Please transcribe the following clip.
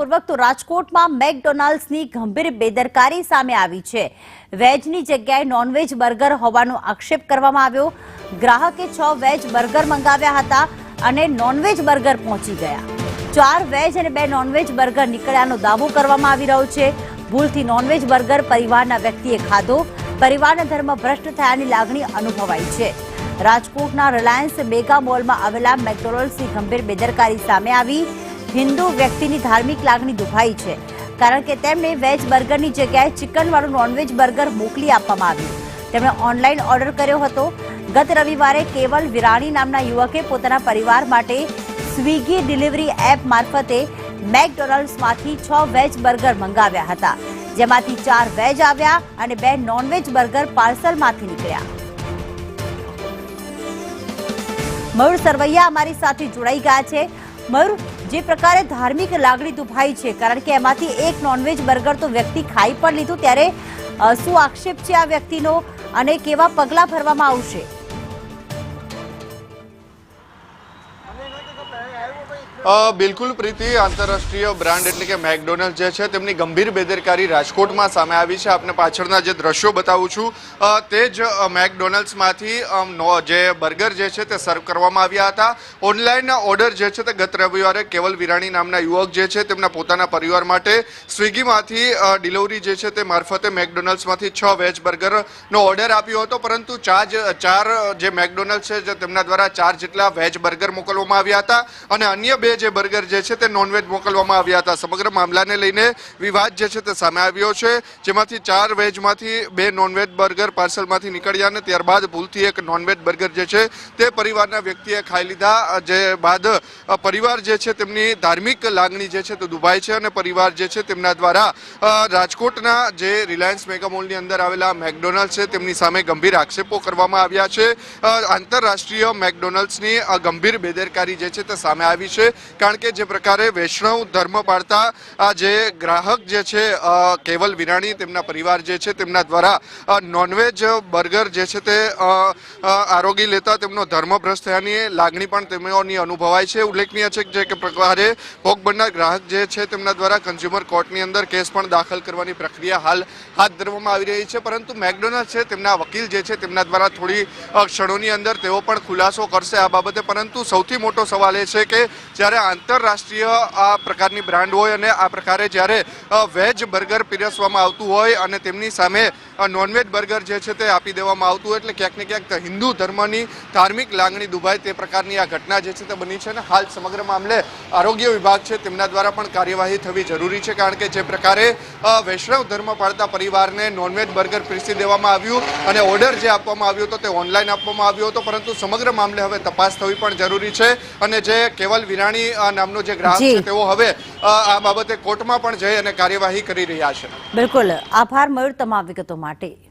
વિસ્તારપૂર્વક તો રાજકોટમાં મેકડોનાલ્ડ્સની ગંભીર બેદરકારી સામે આવી છે। વેજની જગ્યાએ નોનવેજ બર્ગર હોવાનો આક્ષેપ કરવામાં આવ્યો। ગ્રાહકે 6 વેજ બર્ગર મંગાવ્યા હતા અને નોનવેજ બર્ગર પહોંચી ગયા। 4 વેજ અને 2 નોનવેજ બર્ગર નીકળ્યાનો દાવો કરવામાં આવી રહ્યો છે। ભૂલથી નોનવેજ બર્ગર પરિવારના વ્યક્તિએ ખાધો। પરિવારના ધર્મ ભ્રષ્ટ થયાની લાગણી અનુભવાઈ છે। રાજકોટના રિલાયન્સ મેગા મોલમાં આવેલા મેકડોનાલ્ડ્સની ગંભીર બેદરકારી સામે આવી। હિન્દુ વ્યક્તિની ધાર્મિક લાગણી દુભાઈ છે, કારણ કે તેમને વેજ બર્ગરની જગ્યાએ ચિકનવાળું નોનવેજ બર્ગર મોકલી આપવામાં આવ્યું। તેમણે ઓનલાઈન ઓર્ડર કર્યો હતો। ગત રવિવારે કેવલ વિરાણી નામના યુવકે પોતાના પરિવાર માટે સ્વિગી ડિલિવરી એપ મારફતે મેકડોનાલ્ડ્સમાંથી 6 વેજ બર્ગર મંગાવ્યા હતા, જેમાંથી 4 વેજ આવ્યા અને 2 નોનવેજ બર્ગર પાર્સલમાંથી નીકળ્યા। મયુર સરવૈયા અમારી સાથે જોડાઈ ગયા છે। મયુર, જે પ્રકારે ધાર્મિક લાગણી દુભાઈ છે, કારણ કે એમાંથી એક નોનવેજ બર્ગર તો વ્યક્તિ ખાઈ પણ લીધું, ત્યારે શું આક્ષેપ છે આ વ્યક્તિનો અને કેવા પગલાં ભરવામાં આવશે? બિલકુલ પ્રીતિ, આંતરરાષ્ટ્રીય બ્રાન્ડ એટલે કે મેકડોનાલ્ડ જે છે તેમની ગંભીર બેદરકારી રાજકોટમાં સામે આવી છે। આપને પાછળના જે દ્રશ્યો બતાવું છું તે જ મેકડોનાલ્ડ્સમાંથી જે બર્ગર જે છે તે સર્વ કરવામાં આવ્યા હતા। ઓનલાઈન ઓર્ડર જે છે તે ગત રવિવારે કેવલ વિરાણી નામના યુવક જે છે તેમના પોતાના પરિવાર માટે સ્વિગીમાંથી ડિલિવરી જે છે તે મારફતે મેકડોનાલ્ડ્સમાંથી 6 વેજ બર્ગરનો ઓર્ડર આપ્યો હતો, પરંતુ 4 જે મેકડોનાલ્ડ છે જે તેમના દ્વારા 4 જેટલા વેજ બર્ગર મોકલવામાં આવ્યા હતા અને અન્ય 2 જે બર્ગર જે છે તે નોનવેજ મોકલવામાં આવ્યા હતા। સમગ્ર મામલાને લઈને વિવાદ જે છે તે સામે આવ્યો છે, જેમાંથી 4 વેજમાંથી 2 નોનવેજ બર્ગર પાર્સલમાંથી નીકળ્યા અને ત્યારબાદ ભૂલથી એક નોનવેજ બર્ગર જે છે તે પરિવારના વ્યક્તિએ ખાઈ લીધા। જે બાદ પરિવાર જે છે તેમની ધાર્મિક લાગણી જે છે તે દુભાઈ છે અને પરિવાર જે છે તેમના દ્વારા રાજકોટના જે રિલાયન્સ મેગા મોલની અંદર આવેલા મેકડોનાલ્ડ છે તેમની સામે ગંભીર આક્ષેપો કરવામાં આવ્યા છે। આંતરરાષ્ટ્રીય મેકડોનાલ્ડ્સની ગંભીર બેદરકારી જે છે તે સામે આવી છે, કારણ કે જે પ્રકારે વૈષ્ણવ ધર્મ પાળતા આ જે ગ્રાહક જે છે કેવલ વિરાણી તેમના પરિવાર જે છે તેમના દ્વારા નોનવેજ બર્ગર જે છે તે આરોગી લેતા તેમનો ધર્મ ભ્રષ્ટ થયાની લાગણી પણ તેમની અનુભવાય છે। ઉલ્લેખનીય છે કે પ્રકારે ભોગ બનનાર ગ્રાહક જે છે તેમના દ્વારા કન્ઝ્યુમર કોર્ટની અંદર કેસ પણ દાખલ કરવાની પ્રક્રિયા હાલ હાથ ધરવામાં આવી રહી છે, પરંતુ મેકડોનાલ્ડ છે તેમના વકીલ જે છે તેમના દ્વારા થોડી ક્ષણોની અંદર તેઓ પણ ખુલાસો કરશે આ બાબતે। પરંતુ સૌથી મોટો સવાલ એ છે કે જ્યારે આંતરરાષ્ટ્રીય આ પ્રકારની બ્રાન્ડ હોય અને આ પ્રકારે જ્યારે વેજ બર્ગર પીરસવામાં આવતું હોય અને તેમની સામે નોનવેજ બર્ગર જે છે તે આપી દેવામાં આવતું હોય, એટલે ક્યાંક ને ક્યાંક હિન્દુ ધર્મની ધાર્મિક લાગણી દુભાય તે પ્રકારની આ ઘટના જે છે તે બની છે અને હાલ સમગ્ર મામલે આરોગ્ય વિભાગ છે તેમના દ્વારા પણ કાર્યવાહી થવી જરૂરી છે, કારણ કે જે પ્રકારે વૈષ્ણવ ધર્મ પાળતા પરિવારને નોનવેજ બર્ગર પીરસી દેવામાં આવ્યું અને ઓર્ડર જે આપવામાં આવ્યો હતો તે ઓનલાઈન આપવામાં આવ્યો હતો, પરંતુ સમગ્ર મામલે હવે તપાસ થવી પણ જરૂરી છે અને જે કેવલ વિરાણી નામનો જે ગ્રાહક છે તેઓ હવે આ બાબતે કોર્ટમાં પણ જઈ અને કાર્યવાહી કરી રહ્યા છે। બિલકુલ, આભાર મયુર તમામ વિગતો માટે।